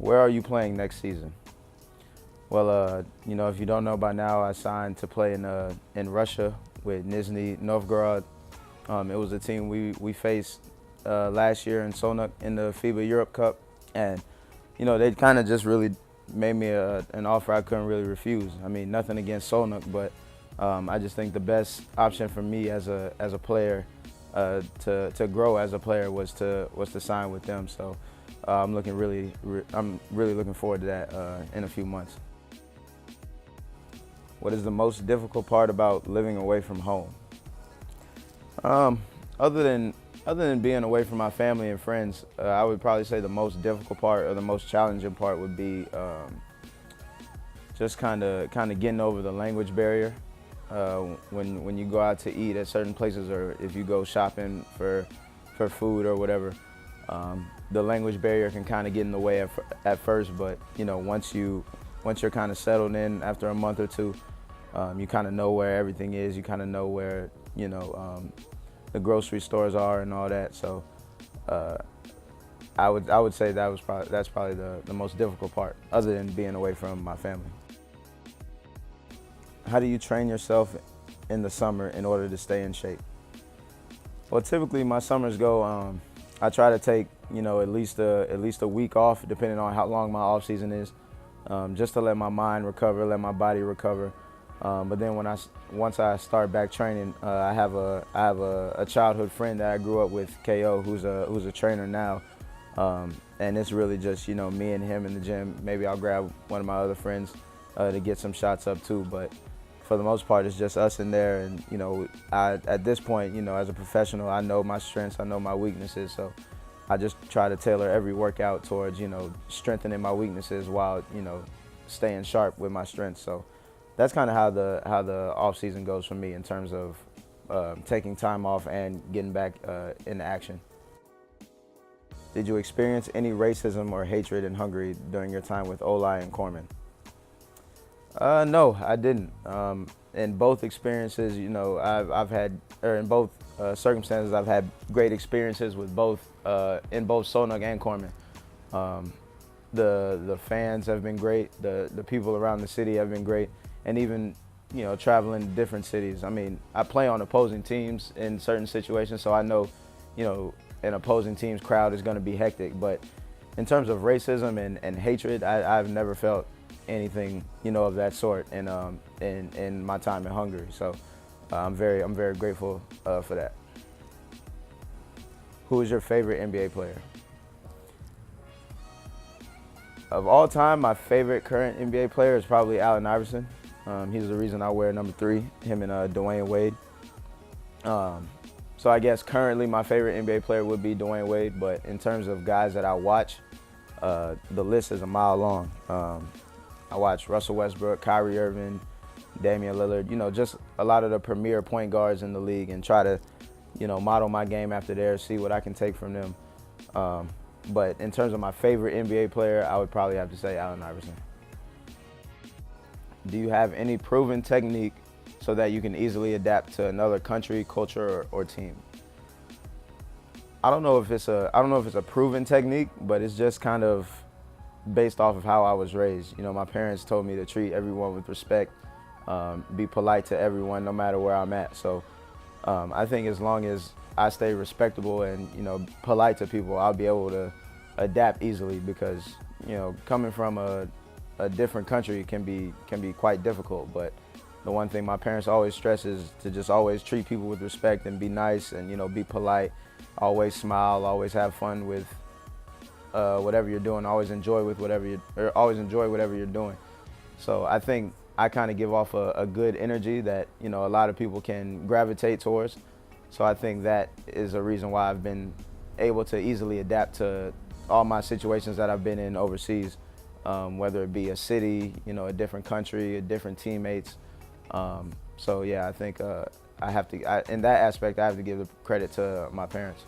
Where are you playing next season? Well, if you don't know by now, I signed to play in Russia with Nizhny Novgorod. It was a team we faced last year in Sonok in the FIBA Europe Cup, and they kind of just really made me an offer I couldn't really refuse. I mean, nothing against Sonok, but I just think the best option for me as a player to grow as a player was to sign with them. So I'm really looking forward to that in a few months. What is the most difficult part about living away from home? Other than being away from my family and friends, I would probably say the most difficult part or the most challenging part would be just kind of getting over the language barrier. When you go out to eat at certain places, or if you go shopping for food or whatever, the language barrier can kind of get in the way at first. But once you're kind of settled in after a month or two, you kind of know where everything is. You kind of know where the grocery stores are and all that. So I would say that's probably the most difficult part, other than being away from my family. How do you train yourself in the summer in order to stay in shape? Well, typically my summers go. I try to take at least a week off, depending on how long my off season is, just to let my mind recover, let my body recover. But then once I start back training, I have a childhood friend that I grew up with, KO, who's a trainer now, and it's really just me and him in the gym. Maybe I'll grab one of my other friends to get some shots up too. But for the most part, it's just us in there. And at this point, as a professional, I know my strengths, I know my weaknesses, so I just try to tailor every workout towards strengthening my weaknesses while staying sharp with my strengths. So that's kind of how the off season goes for me in terms of taking time off and getting back into action. Did you experience any racism or hatred in Hungary during your time with Olaj and Korman? No, I didn't. In both experiences, I've had, or in both circumstances, I've had great experiences with both, in both Sonok and Korman. The fans have been great. The people around the city have been great. And even, traveling to different cities. I mean, I play on opposing teams in certain situations, so I know, an opposing team's crowd is going to be hectic. But in terms of racism and hatred, I've never felt anything, of that sort in my time in Hungary. So I'm very grateful for that. Who is your favorite NBA player? Of all time, my favorite current NBA player is probably Allen Iverson. He's the reason I wear number 3, him and Dwayne Wade. So I guess currently my favorite NBA player would be Dwayne Wade, but in terms of guys that I watch, the list is a mile long. I watch Russell Westbrook, Kyrie Irving, Damian Lillard, just a lot of the premier point guards in the league, and try to, model my game after theirs, see what I can take from them. But in terms of my favorite NBA player, I would probably have to say Allen Iverson. Do you have any proven technique so that you can easily adapt to another country, culture, or team? I don't know if it's a proven technique, but it's just kind of based off of how I was raised. My parents told me to treat everyone with respect, be polite to everyone no matter where I'm at. So I think as long as I stay respectable and polite to people, I'll be able to adapt easily, because coming from a different country can be quite difficult. But the one thing my parents always stress is to just always treat people with respect and be nice and be polite, always smile, always have fun with whatever you're doing, always enjoy whatever you're doing. So I think I kind of give off a good energy that a lot of people can gravitate towards. So I think that is a reason why I've been able to easily adapt to all my situations that I've been in overseas, whether it be a city, a different country, different teammates. So yeah, I think in that aspect, I have to give the credit to my parents.